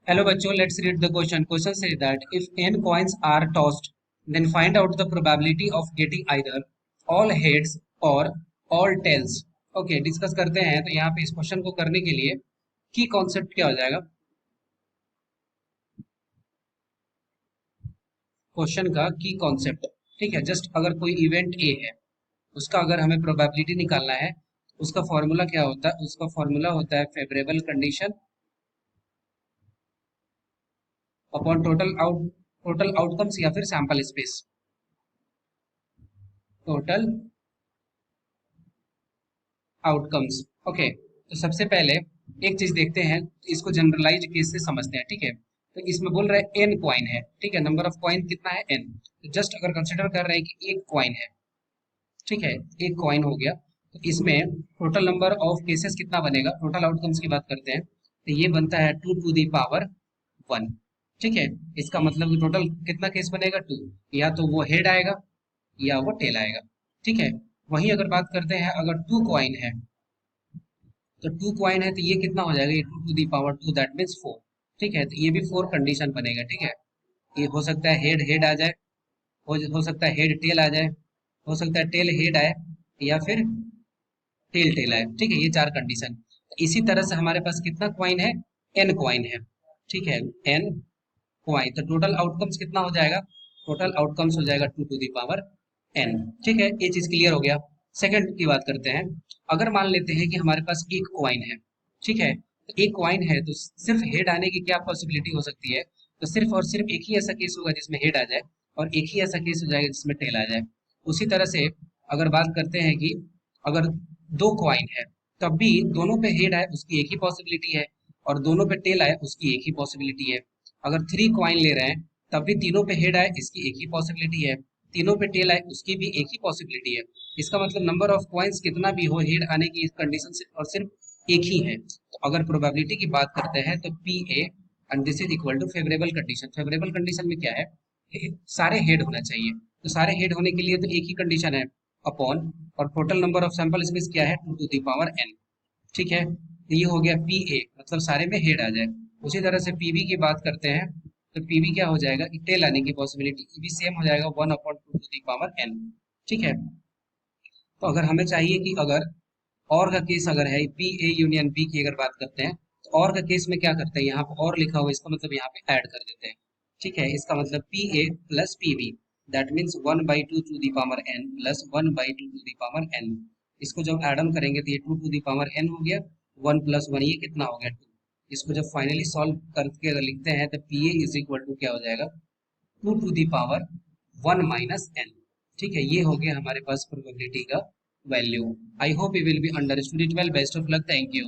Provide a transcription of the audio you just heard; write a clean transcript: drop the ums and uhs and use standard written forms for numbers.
Hello बच्चों, let's read the question. Question says that if n coins are tossed, then find out the probability of getting either all heads or all tails. Okay, discuss करते हैं। तो यहाँ पे इस question को करने के लिए की कॉन्सेप्ट क्या हो जाएगा? क्वेश्चन का की कॉन्सेप्ट, ठीक है। जस्ट अगर कोई इवेंट ए है, उसका अगर हमें प्रोबेबिलिटी निकालना है, उसका फॉर्मूला क्या होता है? उसका फॉर्मूला होता है favourable condition upon total outcomes या फिर sample space. Total outcomes. Okay, तो सबसे पहले एक चीज देखते हैं, इसको जनरलाइज केस से समझते हैं, ठीक है। तो इसमें बोल रहा है एन क्वाइन है, ठीक है। नंबर ऑफ क्वाइन कितना है? एन। तो जस्ट अगर कंसिडर कर रहे हैं कि एक क्वाइन है, ठीक है, एक क्वाइन हो गया, तो इसमें टोटल नंबर ऑफ केसेस कितना बनेगा? टोटल आउटकम्स की बात करते हैं तो ये बनता है 2 to the power 1, ठीक है। इसका मतलब कि टोटल कितना केस बनेगा? 2। या तो वो हेड आएगा या वो टेल आएगा, ठीक है। वहीं अगर बात करते हैं, अगर 2 क्वाइन है, तो 2 क्वाइन है तो ये कितना हो जाएगा? ये 2 to the power 2, that means 4, ठीक है। तो ये भी 4 कंडीशन बनेगा, ठीक है। ये हो सकता है हेड हेड आ जाए, हो सकता है हेड टेल आ जाए, हो सकता है टेल हेड आए, या फिर टेल टेल आए, ठीक है। ये 4 कंडीशन। इसी तरह से हमारे पास कितना क्वाइन है? एन क्वाइन है, ठीक है। एन क्वाइन, तो टोटल आउटकम्स कितना हो जाएगा? टोटल आउटकम्स हो जाएगा 2 to the power n, ठीक है। ये चीज क्लियर हो गया। सेकंड की बात करते हैं। अगर मान लेते हैं कि हमारे पास एक क्वाइन है, ठीक है। तो एक क्वाइन है तो सिर्फ हेड आने की क्या पॉसिबिलिटी हो सकती है? तो सिर्फ और सिर्फ एक ही ऐसा केस होगा जिसमें हेड आ जाए, और एक ही ऐसा केस हो जाएगा जिसमें टेल आ जाए। उसी तरह से अगर बात करते हैं कि अगर 2 क्वाइन है, तब भी दोनों पे हेड आए उसकी एक ही पॉसिबिलिटी है, और दोनों पे टेल आए उसकी एक ही पॉसिबिलिटी है। अगर 3 क्वाइन ले रहे हैं, तब भी तीनों पे हेड आए इसकी एक ही पॉसिबिलिटी है, तीनों पे टेल आए उसकी भी एक ही पॉसिबिलिटी है। इसका मतलब नंबर ऑफ क्वाइंस कितना भी हो, हेड आने की कंडीशन सिर्फ और सिर्फ एक ही है। तो अगर प्रोबेबिलिटी की बात करते हैं तो P A and this is equal to favourable condition. Favourable condition में क्या है? सारे हेड होना चाहिए। तो सारे हेड होने के लिए तो एक ही कंडीशन है, अपॉन, और total number of sample space क्या है? 2 to the power n, ठीक है। तो ये हो गया पी ए, मतलब सारे में हेड आ जाए। उसी तरह से पीबी की बात करते हैं, तो पीबी क्या हो जाएगा? कि टेल आने की पॉसिबिलिटी भी सेम हो जाएगा, 1/2 to the power n, ठीक है। तो अगर हमें चाहिए कि अगर और का केस अगर है पी ए यूनियन बी की अगर बात करते हैं, तो और का केस में क्या करते हैं? यहाँ पे और लिखा हुआ, इसका मतलब यहाँ पे ऐड कर देते हैं, ठीक है। इसका मतलब P A plus P B, that means 1/2 to the power n plus 1/2 to the power n। इसको जब एडम करेंगे तो ये 2 to the power n हो गया, 1 + 1 ये कितना हो गया? 2। इसको जब फाइनली सॉल्व करके अगर लिखते हैं तो P A is equal to क्या हो जाएगा? 2 to the power 1 - n, ठीक है। ये हो गया हमारे पास प्रोबेबिलिटी का value. I hope you will be understood it well. Best of luck, thank you.